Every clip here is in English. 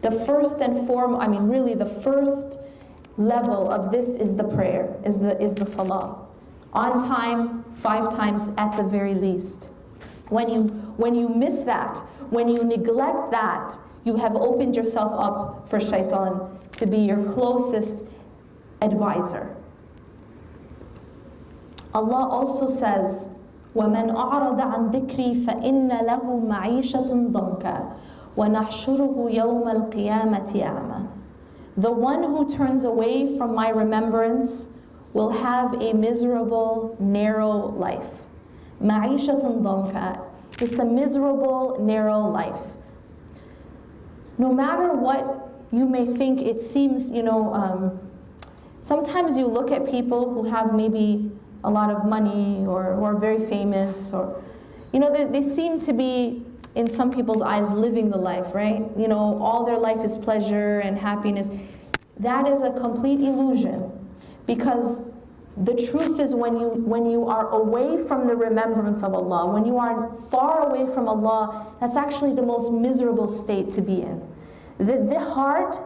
The first and foremost, I mean really the first level of this is the prayer, is the salah. On time, 5 times at the very least. When you miss that, when you neglect that, you have opened yourself up for shaitan to be your closest advisor. Allah also says, وَمَنْ أَعْرَضَ عَنْ ذِكْرِي فَإِنَّ لَهُ مَعِيشَةً ضَنْكًا وَنَحْشُرُهُ يَوْمَ الْقِيَامَةِ أَعْمَى. The one who turns away from my remembrance will have a miserable, narrow life. مَعِيشَةً ضَنْكًا. It's a miserable, narrow life. No matter what you may think, it seems, sometimes you look at people who have maybe a lot of money or who are very famous, or, they seem to be, in some people's eyes, living the life, right? All their life is pleasure and happiness. That is a complete illusion, because the truth is when you are away from the remembrance of Allah, when you are far away from Allah, that's actually the most miserable state to be in. The heart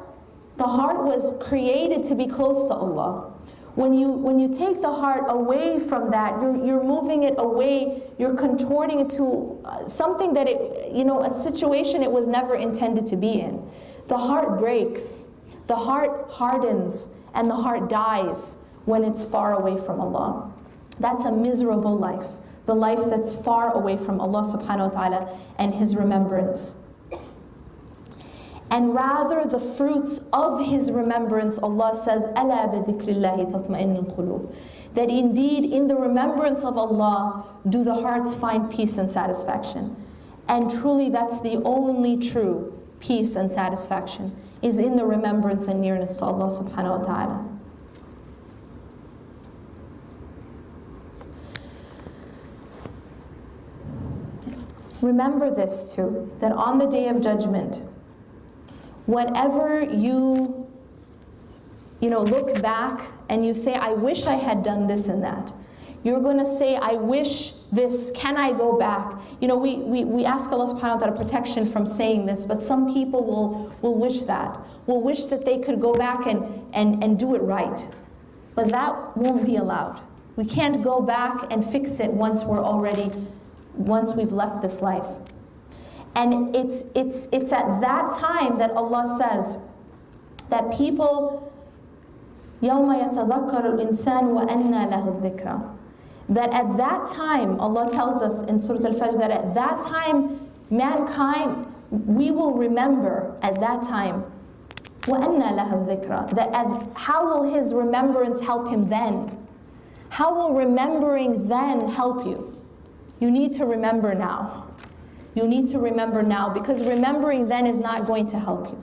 was created to be close to Allah. When you take the heart away from that, you're moving it away, you're contorting it to something that a situation it was never intended to be in. The heart breaks, the heart hardens, and the heart dies when it's far away from Allah. That's a miserable life, the life that's far away from Allah subhanahu wa ta'ala and His remembrance. And rather the fruits of His remembrance, Allah says, أَلَا بِذِكْرِ اللَّهِ تَطْمَئِنُّ الْقُلُوبُ. That indeed in the remembrance of Allah do the hearts find peace and satisfaction. And truly that's the only true peace and satisfaction, is in the remembrance and nearness to Allah subhanahu wa ta'ala. Remember this too, that on the Day of Judgment, whatever you look back and you say, I wish I had done this and that, you're going to say, I wish this, can I go back? We ask Allah subhanahu wa ta'ala protection from saying this, but some people will wish that. Will wish that they could go back and do it right. But that won't be allowed. We can't go back and fix it once we've left this life. And it's at that time that Allah says that people, يَوْمَ يَتَذَكَّرُ الْإِنسَانُ وَأَنَّى لَهُ الذِّكْرَى. That at that time, Allah tells us in Surah Al-Fajr that at that time, mankind, we will remember at that time, وَأَنَّى لَهُ الذِّكْرَى. That how will His remembrance help him then? How will remembering then help you? You need to remember now. You need to remember now, because remembering then is not going to help you.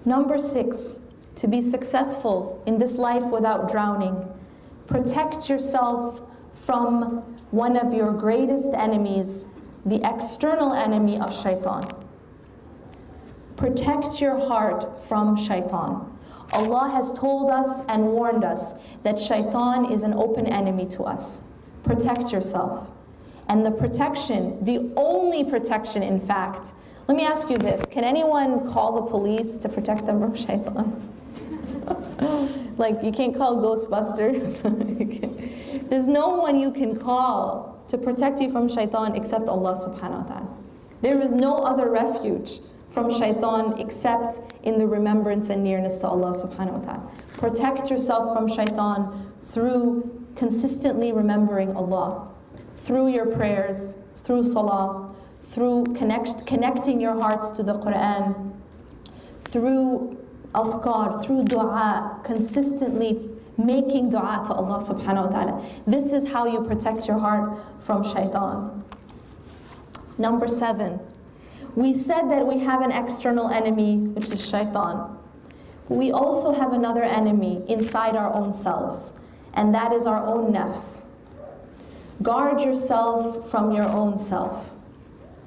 Number 6, to be successful in this life without drowning, protect yourself from one of your greatest enemies, the external enemy of shaitan. Protect your heart from shaitan. Allah has told us and warned us that shaitan is an open enemy to us. Protect yourself. And the protection, the only protection in fact, let me ask you this, can anyone call the police to protect them from shaitan? Like, you can't call Ghostbusters. There's no one you can call to protect you from shaitan except Allah subhanahu wa ta'ala. There is no other refuge from shaitan except in the remembrance and nearness to Allah subhanahu wa ta'ala. Protect yourself from shaitan through consistently remembering Allah, through your prayers, through salah, through connecting your hearts to the Quran, through adhkar, through dua, consistently making dua to Allah subhanahu wa ta'ala. This is how you protect your heart from shaitan. Number 7, we said that we have an external enemy, which is shaitan. We also have another enemy inside our own selves, and that is our own nafs. Guard yourself from your own self.